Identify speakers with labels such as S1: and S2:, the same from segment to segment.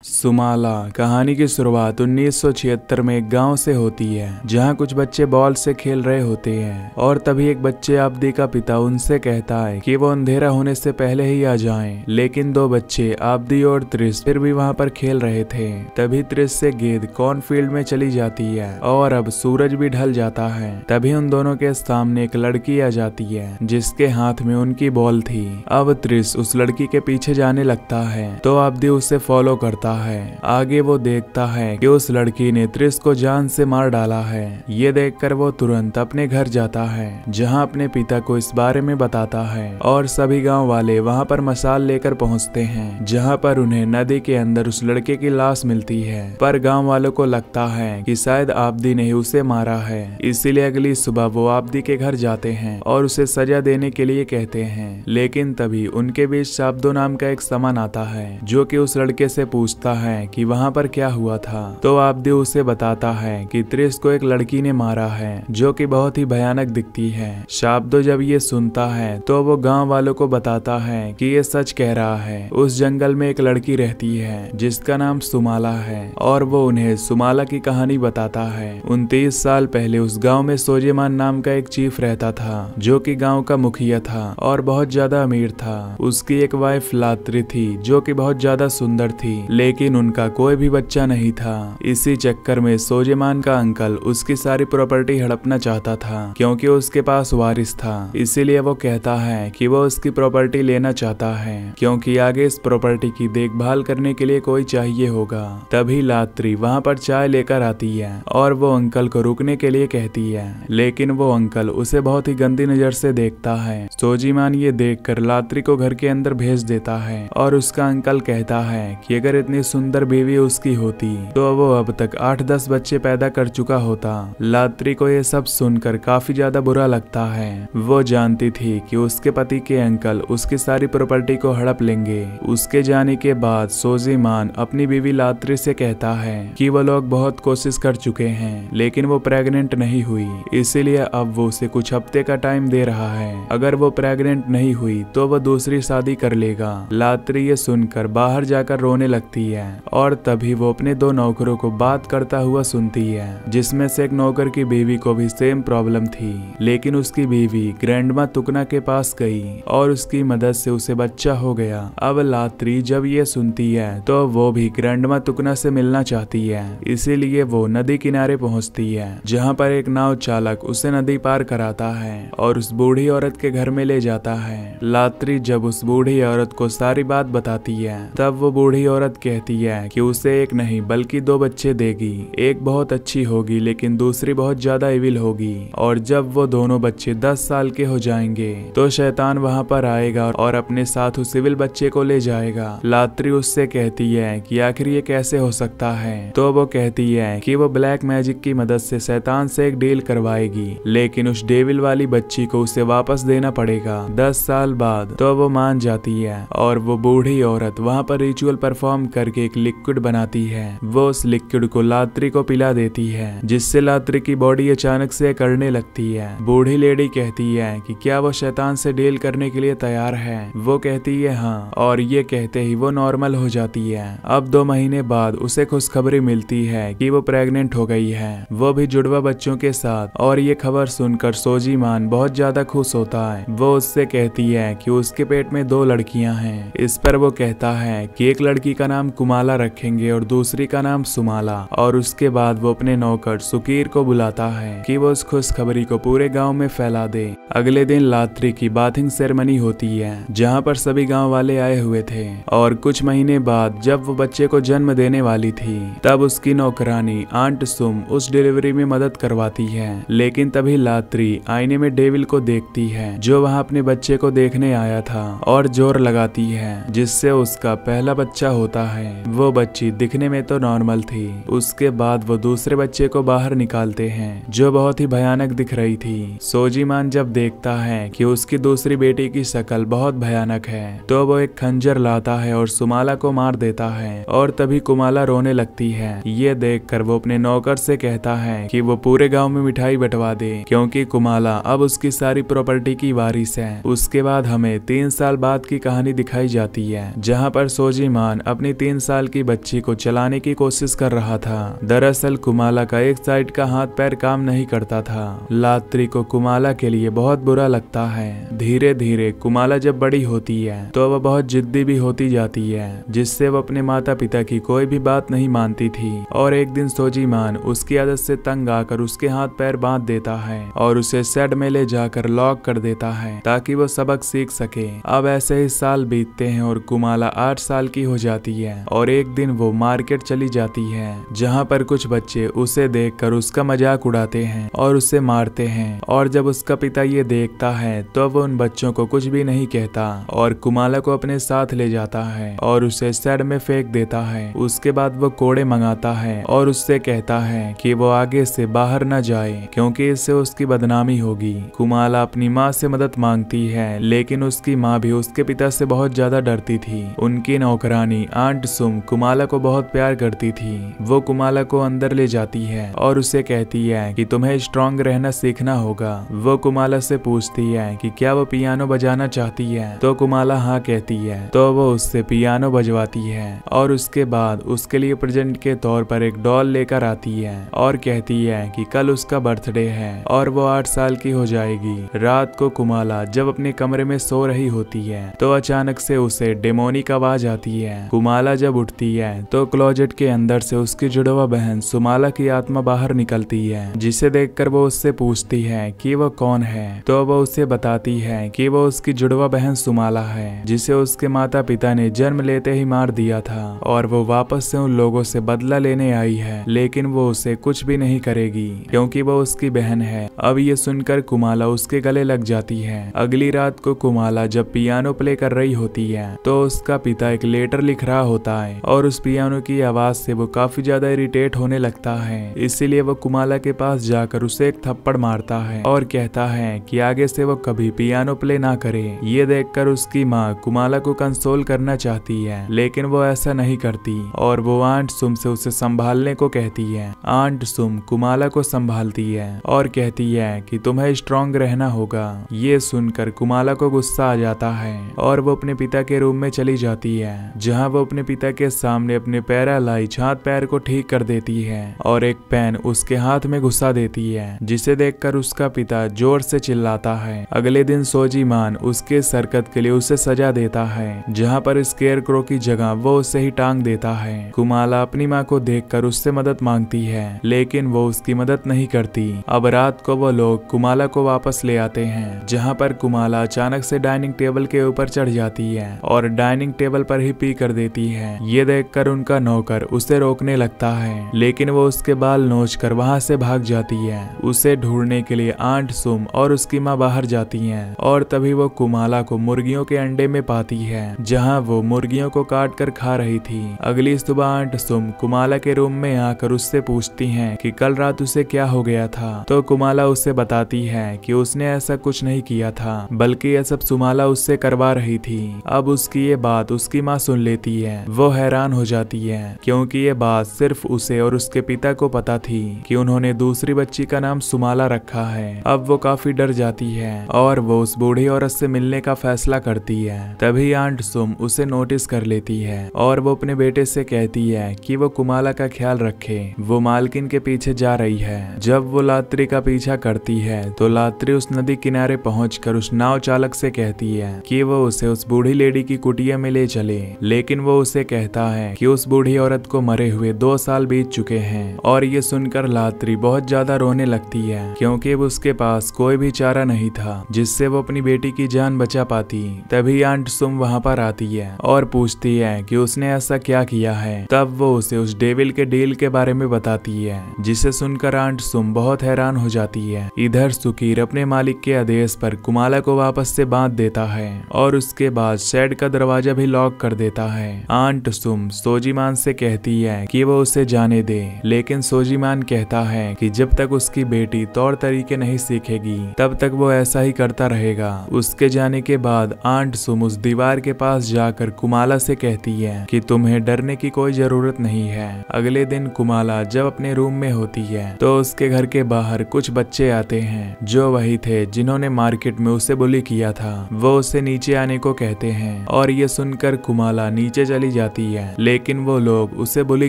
S1: सुमाला कहानी की शुरुआत 1976 में एक गांव से होती है जहां कुछ बच्चे बॉल से खेल रहे होते हैं और तभी एक बच्चे आब्दी का पिता उनसे कहता है कि वो अंधेरा होने से पहले ही आ जाएं। लेकिन दो बच्चे आब्दी और त्रिस फिर भी वहां पर खेल रहे थे। तभी त्रिस से गेंद कॉर्नफील्ड में चली जाती है और अब सूरज भी ढल जाता है। तभी उन दोनों के सामने एक लड़की आ जाती है जिसके हाथ में उनकी बॉल थी। अब त्रिस उस लड़की के पीछे जाने लगता है तो आब्दी उसे फॉलो करता है। आगे वो देखता है कि उस लड़की ने त्रिस को जान से मार डाला है। ये देखकर वो तुरंत अपने घर जाता है जहां अपने पिता को इस बारे में बताता है और सभी गांव वाले वहां पर मसाल लेकर पहुंचते हैं जहां पर उन्हें नदी के अंदर उस लड़के की लाश मिलती है। पर गांव वालों को लगता है कि शायद आब्दी ने ही उसे मारा है, इसीलिए अगली सुबह वो आब्दी के घर जाते हैं और उसे सजा देने के लिए कहते हैं। लेकिन तभी उनके बीच शाब्दो नाम का एक सामान आता है जो कि उस लड़के से पूछता है कि वहां पर क्या हुआ था। तो आब्दी उसे बताता है कि त्रिस को एक लड़की ने मारा है जो कि बहुत ही भयानक दिखती है। शाब्दो जब ये सुनता है तो वो गांव वालों को बताता है कि ये सच कह रहा है। उस जंगल में एक लड़की रहती है जिसका नाम सुमाला है और वो उन्हें सुमाला की कहानी बताता है। 29 साल पहले उस गाँव में सोजेमान नाम का एक चीफ रहता था जो कि गाँव का मुखिया था और बहुत ज्यादा अमीर था। उसकी एक वाइफ लात्री थी जो कि बहुत ज्यादा सुंदर थी, लेकिन उनका कोई भी बच्चा नहीं था। इसी चक्कर में सोजेमान का अंकल उसकी सारी प्रॉपर्टी हड़पना चाहता था क्योंकि उसके पास वारिस था। इसीलिए वो कहता है कि वो उसकी प्रॉपर्टी लेना चाहता है क्योंकि आगे इस प्रॉपर्टी की देखभाल करने के लिए कोई चाहिए होगा। तभी लात्री वहाँ पर चाय लेकर आती है और वो अंकल को रुकने के लिए कहती है, लेकिन वो अंकल उसे बहुत ही गंदी नजर से देखता है। सोजीमान ये देखकर लात्री को घर के अंदर भेज देता है और उसका अंकल कहता है कि अगर इतनी सुंदर बीवी उसकी होती तो वो अब तक 8-10 बच्चे पैदा कर चुका होता। लात्री को ये सब सुनकर काफी ज्यादा बुरा लगता है। वो जानती थी कि उसके पति के अंकल उसकी सारी प्रॉपर्टी को हड़प लेंगे। उसके जाने के बाद सोजीमान अपनी बीवी लात्री से कहता है कि वो लोग बहुत कोशिश कर चुके हैं लेकिन वो प्रेग्नेंट नहीं हुई, इसीलिए अब वो उसे कुछ हफ्ते का टाइम दे रहा है। अगर वो प्रेग्नेंट नहीं हुई तो वो दूसरी शादी कर लेगा। लात्री ये सुनकर बाहर जाकर रोने लगती है और तभी वो अपने दो नौकरों को बात करता हुआ सुनती है जिसमें से एक नौकर की बीवी को भी सेम प्रॉब्लम थी, लेकिन उसकी बीवी ग्रैंडमा तुकना के पास गई और उसकी मदद से उसे बच्चा हो गया। अब लात्री जब ये सुनती है तो वो भी ग्रैंडमा तुकना से मिलना चाहती है, इसीलिए वो नदी किनारे पहुंचती है जहां पर एक नाव चालक उसे नदी पार कराता है और उस बूढ़ी औरत के घर में ले जाता है। लात्री जब उस बूढ़ी औरत को सारी बात बताती है तब वो बूढ़ी औरत कहती है कि उसे एक नहीं बल्कि 2 बच्चे देगी। एक बहुत अच्छी होगी लेकिन दूसरी बहुत ज्यादा इविल होगी और जब वो दोनों बच्चे 10 साल के हो जाएंगे तो शैतान वहां पर आएगा और अपने साथ उस इविल बच्चे को ले जाएगा। लात्री उससे कहती है कि आखिर ये कैसे हो सकता है। तो वो कहती है कि वो ब्लैक मैजिक की मदद से शैतान से एक डील करवाएगी, लेकिन उस डेविल वाली बच्ची को उसे वापस देना पड़ेगा 10 साल बाद। तो वो मान जाती है और वो बूढ़ी औरत वहां पर रिचुअल परफॉर्म करके एक लिक्विड बनाती है। वो उस लिक्विड को लात्री को पिला देती है जिससे लात्री की बॉडी अचानक से करने लगती है। बूढ़ी लेडी कहती है कि क्या वो शैतान से डील करने के लिए तैयार है। वो कहती है हाँ, और ये कहते ही वो नॉर्मल हो जाती है। अब 2 महीने बाद उसे खुशखबरी मिलती है कि वो प्रेग्नेंट हो गई है, वो भी जुड़वा बच्चों के साथ। और ये खबर सुनकर सोजीमान बहुत ज्यादा खुश होता है। वो उससे कहती है कि उसके पेट में 2 लड़कियां हैं। इस पर वो कहता है कि एक लड़की का नाम कुमाला रखेंगे और दूसरी का नाम सुमाला। और उसके बाद वो अपने नौकर सुकीर को बुलाता है कि वो उस खुशखबरी को पूरे गांव में फैला दे। अगले दिन लात्री की बाथिंग सेरेमनी होती है जहां पर सभी गांव वाले आए हुए थे और कुछ महीने बाद जब वो बच्चे को जन्म देने वाली थी तब उसकी नौकरानी आंट सुम उस डिलीवरी में मदद करवाती है। लेकिन तभी लात्री आईने में डेविल को देखती है जो वहां अपने बच्चे को देखने आया था और जोर लगाती है जिससे उसका पहला बच्चा होता है। वो बच्ची दिखने में तो नॉर्मल थी। उसके बाद वो दूसरे बच्चे को बाहर निकालते हैं जो बहुत ही भयानक दिख रही थी। सोजीमान जब देखता है कि उसकी दूसरी बेटी की शक्ल बहुत भयानक है तो वो एक खंजर लाता है और सुमाला को मार देता है और तभी कुमाला रोने लगती है। ये देखकर वो अपने नौकर से कहता है कि वो पूरे गांव में मिठाई बंटवा दे क्योंकि कुमाला अब उसकी सारी प्रॉपर्टी की वारिस है। उसके बाद हमें 3 साल बाद की कहानी दिखाई जाती है जहाँ पर सोजीमान अपनी 3 साल की बच्ची को चलाने की कोशिश कर रहा था। दरअसल कुमाला का एक साइड का हाथ पैर काम नहीं करता था। लात्री को कुमाला के लिए बहुत बुरा लगता है। धीरे धीरे कुमाला जब बड़ी होती है तो वह बहुत जिद्दी भी होती जाती है, जिससे वह अपने माता पिता की कोई भी बात नहीं मानती थी। और एक दिन सोजीमान उसकी आदत से तंग आकर उसके हाथ पैर बांध देता है और उसे शेड में ले जाकर लॉक कर देता है ताकि वो सबक सीख सके। अब ऐसे ही साल बीतते हैं और कुमाला 8 साल की हो जाती है और एक दिन वो मार्केट चली जाती है, जहाँ पर कुछ बच्चे उसे देखकर उसका मजाक उड़ाते हैं और उसे मारते हैं। और जब उसका पिता ये देखता है तो वो उन बच्चों को कुछ भी नहीं कहता और कुमाला को अपने साथ ले जाता है और उसे शेड में फेंक देता है। उसके बाद वो कोड़े मंगाता है और उससे कहता है कि वो आगे से बाहर न जाए क्योंकि इससे उसकी बदनामी होगी। कुमाला अपनी माँ से मदद मांगती है, लेकिन उसकी माँ भी उसके पिता से बहुत ज्यादा डरती थी। उनकी नौकरानी आंट सुम कुमाला को बहुत प्यार करती थी। वो कुमाला को अंदर ले जाती है और उसे कहती है कि तुम्हें स्ट्रांग रहना सीखना होगा। वो कुमाला से पूछती है कि क्या वो पियानो बजाना चाहती है, तो कुमाला हाँ कहती है। तो वो उससे पियानो बजवाती है और उसके बाद उसके लिए प्रेजेंट के तौर पर एक डॉल लेकर आती है और कहती है कि कल उसका बर्थडे है और वो 8 साल की हो जाएगी। रात को कुमाला जब अपने कमरे में सो रही होती है तो अचानक से उसे डेमोनिक आवाज आती है। कुमाला जब उठती है तो क्लोजेट के अंदर से उसकी जुड़वा बहन सुमाला की आत्मा बाहर निकलती है, जिसे देखकर वो उससे पूछती है कि वो कौन है। तो वो उसे बताती है कि वो उसकी जुड़वा बहन सुमाला है, जिसे उसके माता पिता ने जन्म लेते ही मार दिया था और वो वापस से उन लोगों से बदला लेने आई है, लेकिन वो उसे कुछ भी नहीं करेगी क्योंकि वो उसकी बहन है। अब ये सुनकर कुमाला उसके गले लग जाती है। अगली रात को कुमाला जब पियानो प्ले कर रही होती है तो उसका पिता एक लेटर लिख रहा होता है और उस पियानो की आवाज से वो काफी ज्यादा इरिटेट होने लगता है। इसीलिए वो कुमाला के पास जाकर उसे एक थप्पड़ मारता है और कहता है कि आगे से वो कभी पियानो प्ले ना करे। ये देखकर उसकी माँ कुमाला को कंसोल करना चाहती है, लेकिन वो ऐसा नहीं करती और वो आंट सुम से उसे संभालने को कहती है। आंट सुम कुमाला को संभालती है और कहती है कि तुम्हें स्ट्रांग रहना होगा। ये सुनकर कुमाला को गुस्सा आ जाता है और वो अपने पिता के रूम में चली जाती है, जहां वो अपने पिता के सामने अपने पैरालाइज हाथ पैर को ठीक कर देती है और एक पेन उसके हाथ में घुसा देती है, जिसे देखकर उसका पिता जोर से चिल्लाता है। अगले दिन सोजीमान उसके सरकत के लिए उसे सजा देता है, जहां पर स्केयरक्रो की जगह वो उसे ही टांग देता है। कुमाला अपनी माँ को देखकर उससे मदद मांगती है, लेकिन वो उसकी मदद नहीं करती। अब रात को वो लोग कुमाला को वापस ले आते हैं, जहां पर कुमाला अचानक से डाइनिंग टेबल के ऊपर चढ़ जाती है और डाइनिंग टेबल पर ही पी कर देती है। ये देखकर उनका नौकर उसे रोकने लगता है, लेकिन वो उसके बाल नोचकर वहां से भाग जाती है। उसे ढूंढने के लिए आंट सुम और उसकी माँ बाहर जाती हैं और तभी वो कुमाला को मुर्गियों के अंडे में पाती है, जहां वो मुर्गियों को काट कर खा रही थी। अगली सुबह आंट सुम कुमाला के रूम में आकर उससे पूछती हैं कि कल रात उसे क्या हो गया था। तो कुमाला उसे बताती है कि उसने ऐसा कुछ नहीं किया था, बल्कि यह सब सुमाला उससे करवा रही थी। अब उसकी ये बात उसकी माँ सुन लेती है। वो हैरान हो जाती है क्योंकि ये बात सिर्फ उसे और उसके पिता को पता थी कि उन्होंने दूसरी बच्ची का नाम सुमाला रखा है। अब वो काफी डर जाती है और वो उस बूढ़ी औरत से मिलने का फैसला करती है। तभी आंट सुम उसे नोटिस कर लेती है और वो अपने बेटे से कहती है कि वो कुमाला का ख्याल रखे। वो मालकिन के पीछे जा रही है। जब वो लात्री का पीछा करती है तो लात्री उस नदी किनारे पहुंचकर उस नाव चालक से कहती है कि वो उसे उस बूढ़ी लेडी की कुटिया में ले चले, लेकिन वो उसे कहता है कि उस बूढ़ी औरत को मरे हुए 2 साल बीत चुके हैं। और ये सुनकर लात्री बहुत ज्यादा रोने लगती है क्योंकि उसके पास कोई भी चारा नहीं था जिससे वो अपनी बेटी की जान बचा पाती। तभी आंट सुम वहाँ पर आती है और पूछती है कि उसने ऐसा क्या किया है। तब वो उसे उस डेविल के डील के बारे में बताती है, जिसे सुनकर आंट सुम बहुत हैरान हो जाती है। इधर सुकीर अपने मालिक के आदेश पर कुमाला को वापस से बांध देता है और उसके बाद शेड का दरवाजा भी लॉक कर देता है। आंट सुम सोजीमान से कहती है कि वो उसे जाने दे, लेकिन सोजीमान कहता है कि जब तक उसकी बेटी तौर तरीके नहीं सीखेगी तब तक वो ऐसा ही करता रहेगा। उसके जाने के बाद आंट सुम उस दीवार के पास जाकर कुमाला से कहती है कि तुम्हें डरने की कोई जरूरत नहीं है। अगले दिन कुमाला जब अपने रूम में होती है तो उसके घर के बाहर कुछ बच्चे आते हैं जो वही थे जिन्होंने मार्केट में उसे बुली किया था। वो उसे नीचे आने को कहते हैं और ये सुनकर कुमाला नीचे चली जाती है, लेकिन वो लोग उसे बुली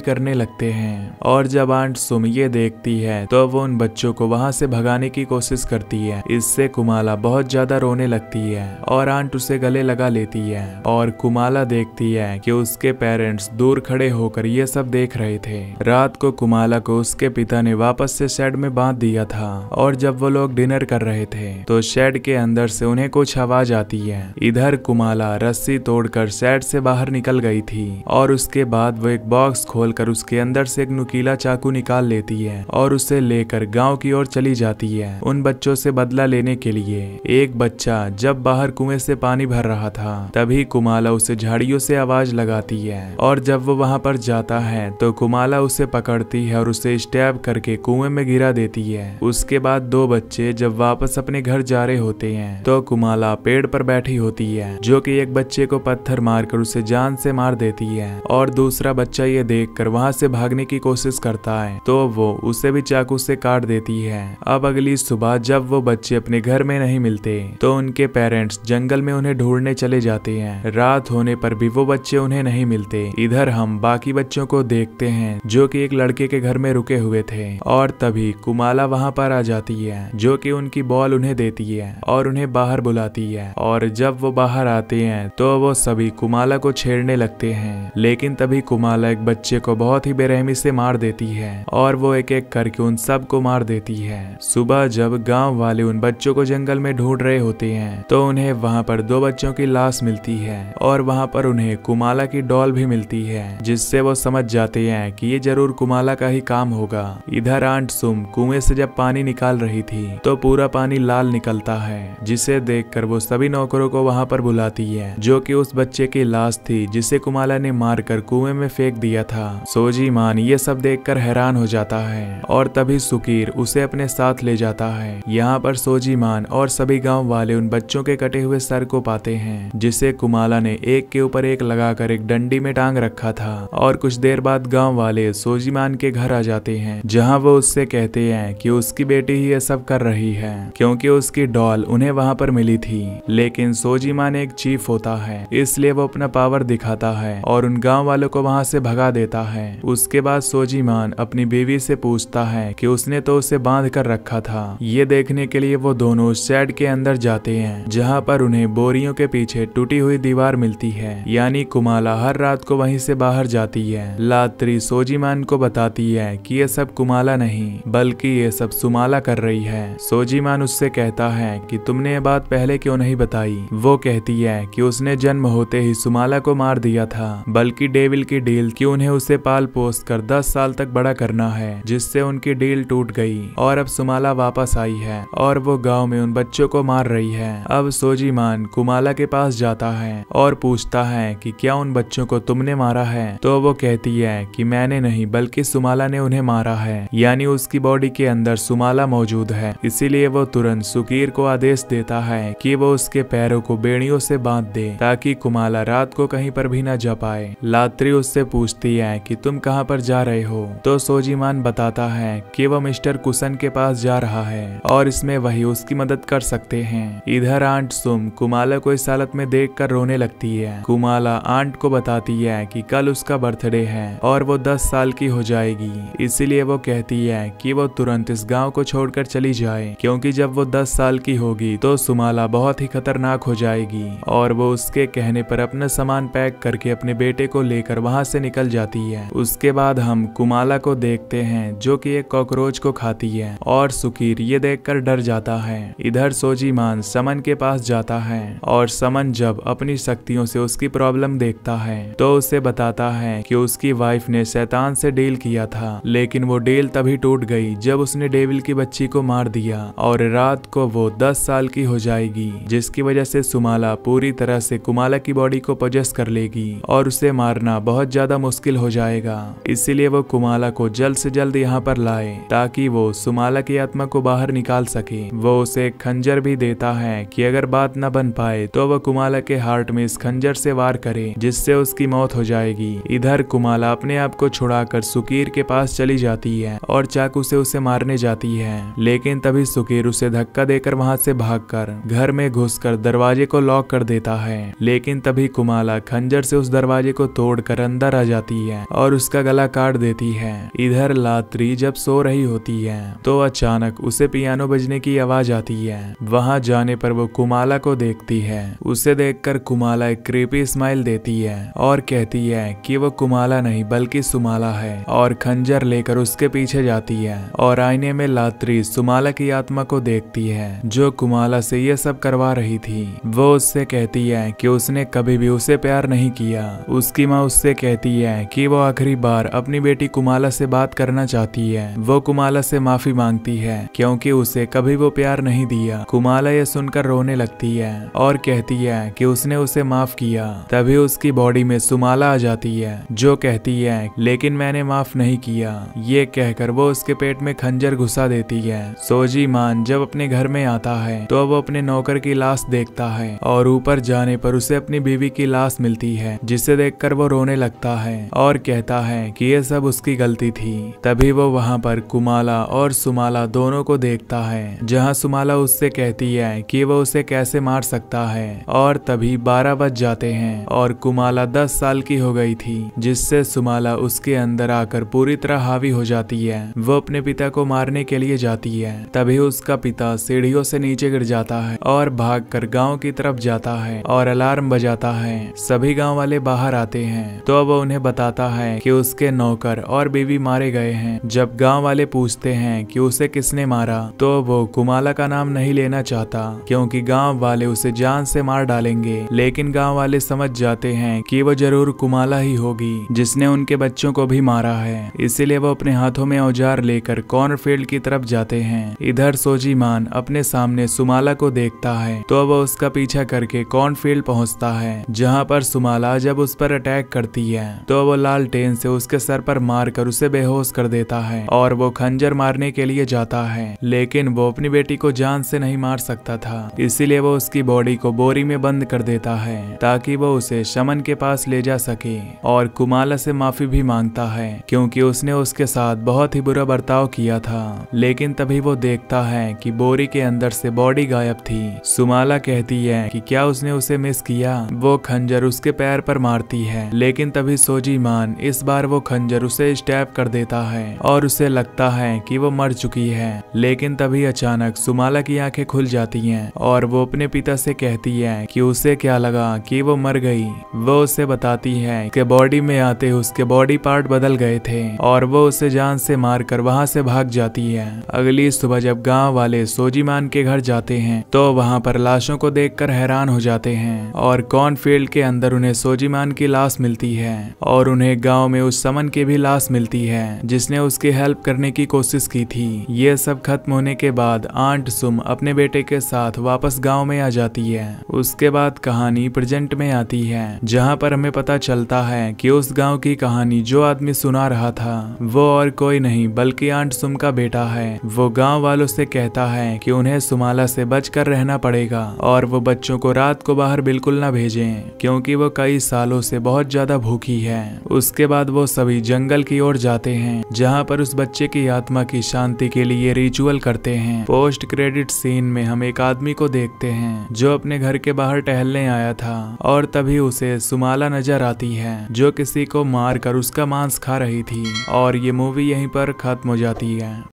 S1: करने लगते हैं। और जब आंट सुम ये देखती है तो वो उन बच्चों को वहां से भगाने की कोशिश करती है। इससे कुमाला बहुत ज्यादा रोने लगती है और आंट उसे गले लगा लेती है। और कुमाला देखती है कि उसके पेरेंट्स दूर खड़े होकर ये सब देख रहे थे। रात को कुमाला को उसके पिता ने वापस से शेड में बांध दिया था और जब वो लोग डिनर कर रहे थे तो शेड के अंदर से उन्हें कुछ आवाज आती है। इधर कुमाला रस्सी तोड़कर शेड से बाहर निकल गई थी और उसके बाद वो एक बॉक्स खोलकर उसके अंदर से एक नुकीला चाकू निकाल लेती है और उसे लेकर गांव की ओर चली जाती है उन बच्चों से बदला लेने के लिए। एक बच्चा जब बाहर कुएं से पानी भर रहा था तभी कुमाला उसे झाड़ियों से आवाज लगाती है और जब वो वहां पर जाता है तो कुमाला उसे पकड़ती है और उसे स्टैब करके कुएं में गिरा देती है। उसके बाद दो बच्चे जब वापस अपने घर जा रहे होते हैं तो कुमाला पेड़ पर बैठी होती है जो कि एक बच्चे को पत्थर मारकर उसे जान से मार देती है और दूसरा बच्चा ये देखकर वहां से भागने की कोशिश करता है तो वो उसे भी चाकू से काट देती है। अब अगली सुबह जब वो बच्चे अपने घर में नहीं मिलते तो उनके पेरेंट्स जंगल में उन्हें ढूंढने चले जाते हैं। रात होने पर भी वो बच्चे उन्हें नहीं मिलते। इधर हम बाकी बच्चों को देखते हैं जो कि एक लड़के के घर में रुके हुए थे और तभी कुमाला वहां पर आ जाती है जो कि उनकी बॉल उन्हें देती है और उन्हें बाहर बुलाती है। और जब वो बाहर आते हैं तो वो सभी कुमाला को छेड़ने लगते हैं, लेकिन तभी कुमाला एक बच्चे को बहुत ही बेरहमी से मार देती है और वो एक एक करके उन सब को मार देती है। सुबह जब गांव वाले उन बच्चों को जंगल में ढूंढ रहे होते हैं तो उन्हें वहां पर दो बच्चों की लाश मिलती है और वहां पर उन्हें कुमाला की डॉल भी मिलती है जिससे वो समझ जाते हैं कि ये जरूर कुमाला का ही काम होगा। इधर आंट सुम कुएं से जब पानी निकाल रही थी तो पूरा पानी लाल निकलता है जिसे देखकर वो सभी नौकरों को वहां पर बुलाती है जो कि उस बच्चे की लाश थी जिसे कुमाला ने मारकर कुएं में फेंक दिया था। सोजी मान ये सब देखकर हैरान हो जाता है और तभी सुकीर उसे अपने साथ ले जाता है। यहाँ पर सोजी मान और सभी गांव वाले उन बच्चों के कटे हुए सर को पाते हैं जिसे कुमाला ने एक के ऊपर एक लगाकर एक डंडी में टांग रखा था। और कुछ देर बाद गांव वाले सोजी मान के घर आ जाते हैं जहाँ वो उससे कहते हैं कि उसकी बेटी ही ये सब कर रही है क्योंकि उसकी डॉल उन्हें वहाँ पर मिली थी। लेकिन सोजी मान एक चीफ होता है इसलिए वो अपना पावर दिखाता है और उन गांव वालों को वहाँ से भगा देता है। उसके बाद सोजी मान अपनी बीवी से पूछता है कि उसने तो उसे बांध कर रखा था। ये देखने के लिए वो दोनों शेड के अंदर जाते हैं जहाँ पर उन्हें बोरियों के पीछे टूटी हुई दीवार मिलती है, यानी कुमाला हर रात को वहीं से बाहर जाती है। लात्री सोजीमान को बताती है कि ये सब कुमाला नहीं बल्कि ये सब सुमाला कर रही है। सोजीमान उससे कहता है कि तुमने ये बात पहले क्यों नहीं बताई। वो कहती है कि उसने जन्म होते ही सुमाला को मार दिया था, बल्कि डेविल की डील कि उन्हें उसे पाल पोस कर 10 साल तक बड़ा करना है, जिससे उनकी डील टूट गई और अब सुमाला वापस आई है और वो गांव में उन बच्चों को मार रही है। अब सोजीमान कुमाला के पास जाता है और पूछता है कि क्या उन बच्चों को तुमने मारा है। तो वो कहती है कि मैंने नहीं बल्कि सुमाला ने उन्हें मारा है, यानी उसकी बॉडी के अंदर सुमाला मौजूद है। इसीलिए वो तुरंत सुकीर को आदेश देता है कि वो उसके पैरों को बेड़ियों से बांध दे ताकि कुमाला रात को कहीं पर भी न जा पाए। लात्री उससे पूछती है कि तुम कहाँ पर जा रहे हो। तो सोजीमान बताता है कि वो मिस्टर कुसन के पास जा रहा है और इसमें वही उसकी मदद कर सकते हैं। इधर आंट सुम कुमाला को इस हालत में देखकर रोने लगती है। कुमाला आंट को बताती है कि कल उसका बर्थडे है और वो 10 साल की हो जाएगी, इसीलिए वो कहती है कि वो तुरंत इस गांव को छोड़कर चली जाए क्योंकि जब वो 10 साल की होगी तो सुमाला बहुत ही खतरनाक हो जाएगी। और वो उसके कहने पर अपना सामान पैक करके अपने बेटे को लेकर वहां से निकल जाती है। उसके बाद हम कुमाला को देखते हैं जो कि एक कॉकरोच को खाती है और सुकीर ये देखकर डर जाता है। इधर सोजीमान समन के पास जाता है और समन जब अपनी शक्तियों से उसकी प्रॉब्लम देखता है तो उसे बताता है कि उसकी वाइफ ने शैतान से डील किया था, लेकिन वो डील तभी टूट गई जब उसने डेविल की बच्ची को मार दिया और रात को वो 10 साल की हो जाएगी, जिसकी वजह से सुमाला पूरी तरह से कुमाला की बॉडी को पोजेस कर लेगी और उसे मारना बहुत ज्यादा मुश्किल हो जाएगा। इसीलिए वो कुमाला को जल्द से जल्द यहाँ पर लाए ताकि वो सुमाला की आत्मा को बाहर निकाल सके। वो उसे एक खंजर भी देता है कि अगर बात न बन पाए तो वह कुमाला के हार्ट में इस खंजर से वार करे जिससे उसकी मौत हो जाएगी। इधर कुमाला अपने आप को छुड़ाकर सुकीर के पास चली जाती है और चाकू से उसे मारने जाती है, लेकिन तभी सुकीर उसे धक्का देकर वहां से भागकर घर में घुसकर दरवाजे को लॉक कर देता है। लेकिन तभी कुमाला खंजर से उस दरवाजे को तोड़कर अंदर आ जाती है और उसका गला काट देती है। इधर लात्री जब सो रही होती है तो अचानक उसे पियानो बजने की आवाज आती है। वहां जाने पर वो कुमाला को देखती है। उसे देखकर कुमाला एक क्रीपी स्माइल देती है और कहती है कि वो कुमाला नहीं बल्कि सुमाला है, और खंजर लेकर उसके पीछे जाती है। और आईने में लात्री सुमाला की आत्मा को देखती है जो कुमाला से ये सब करवा रही थी। वो उससे कहती है कि उसने कभी भी उसे प्यार नहीं किया। उसकी माँ उससे कहती है कि वो आखिरी बार अपनी बेटी कुमाला से बात करना चाहती है। वो कुमाला से माफी मांगती है क्योंकि उसे कभी वो प्यार नहीं दिया। कुमाला ये सुनकर रोने लगती है और कहती है कि उसने उसे माफ किया। तभी उसकी बॉडी में सुमाला आ जाती है जो कहती है लेकिन मैंने माफ नहीं किया। ये कहकर वो उसके पेट में खंजर घुसा देती है। सोजी मान जब अपने घर में आता है तो वो अपने नौकर की लाश देखता है और ऊपर जाने पर उसे अपनी बीवी की लाश मिलती है, जिसे देखकर वो रोने लगता है और कहता है कि ये सब उसकी गलती थी। तभी वो वहाँ पर कुमाला और सुमाला दोनों को देखता है, जहाँ सुमाला उससे कहती है कि वो उसे कैसे मार सकता है। और तभी 12 बज जाते हैं और कुमाला 10 साल की हो गई थी, जिससे सुमाला उसके अंदर आकर पूरी तरह हावी हो जाती है। वो अपने पिता को मारने के लिए जाती है। तभी उसका पिता सीढ़ियों से नीचे गिर जाता है और भागकर गांव की तरफ जाता है और अलार्म बजाता है। सभी गांव वाले बाहर आते हैं तो वो उन्हें बताता है कि उसके नौकर और बीवी मारे गए हैं। जब गांव वाले पूछते हैं कि उसे किसने मारा तो वो कुमाला का नाम नहीं लेना चाहता क्योंकि गांव वाले उसे जान से मार डालेंगे। लेकिन गांव वाले समझ जाते हैं कि वो जरूर कुमाला ही होगी जिसने उनके बच्चों को भी मारा है। इसीलिए वो अपने हाथों में औजार लेकर कॉर्नफील्ड की तरफ जाते हैं। इधर सोजीमान अपने सामने सुमाला को देखता है तो वो उसका पीछा करके कॉर्नफील्ड पहुंचता है, जहां पर सुमाला जब उस पर अटैक करती है तो वो लालटेन से उसके सर पर मारकर उसे बेहोश कर देता है और वो खंजर मारने के लिए जाता है। लेकिन वो अपनी बेटी को जान से नहीं मार सकता था, इसीलिए वो उसकी बॉडी को बोरी में बंद कर देता है ताकि वो उसे शमन के पास ले जा सके। और कुमाला से माफी भी मांगता है क्योंकि उसने उसके साथ बहुत ही बुरा बर्ताव किया था। लेकिन तभी वो देखता है कि बोरी के अंदर से बॉडी गायब थी। सुमाला कहती है कि क्या उसने उसे मिस किया। वो खंजर उसके पैर पर मारती है, लेकिन तभी सोजीमान इस बार वो खंजर उसे स्टैब कर देता है और उसे लगता है कि वो मर चुकी है। लेकिन तभी अचानक सुमाला की आंखें खुल जाती हैं और वो अपने पिता से कहती है कि उसे क्या लगा कि वो मर गई। वो उसे बताती है कि बॉडी में आते उसके बॉडी पार्ट बदल गए थे और वो उसे जान से मारकर वहां से भाग जाती है। अगली सुबह जब गांव वाले सोजीमान के घर जाते हैं तो वहां पर लाशों को देखकर हैरान हो जाते हैं और कॉर्नफील्ड के अंदर उन्हें सोजीमान की लाश मिलती है और उन्हें गांव में उस समन की भी लाश मिलती है जिसने उसकी हेल्प करने की कोशिश की थी। ये सब खत्म होने के बाद आंट सुम अपने बेटे के साथ वापस गांव में आ जाती है। उसके बाद कहानी प्रेजेंट में आती है, जहां पर हमें पता चलता है कि उस गांव की कहानी जो आदमी सुना रहा था वो और कोई नहीं बल्कि आंट सुम का बेटा है। वो गांव वालों से कहता है कि उन्हें सुमाला से बचकर रहना पड़ेगा और वो बच्चों को रात को बाहर बिल्कुल ना भेजें क्योंकि वो कई सालों से बहुत ज्यादा भूखी है। उसके बाद वो सभी जंगल की ओर जाते हैं, जहां पर उस बच्चे की आत्मा की शांति के लिए रिचुअल करते हैं। पोस्ट क्रेडिट सीन में हम एक आदमी को देखते हैं जो अपने घर के बाहर टहलने आया था और तभी उसे सुमाला नजर आती है जो किसी को मारकर उसका मांस खा रही थी। और ये मूवी यहीं पर खत्म हो जाती है।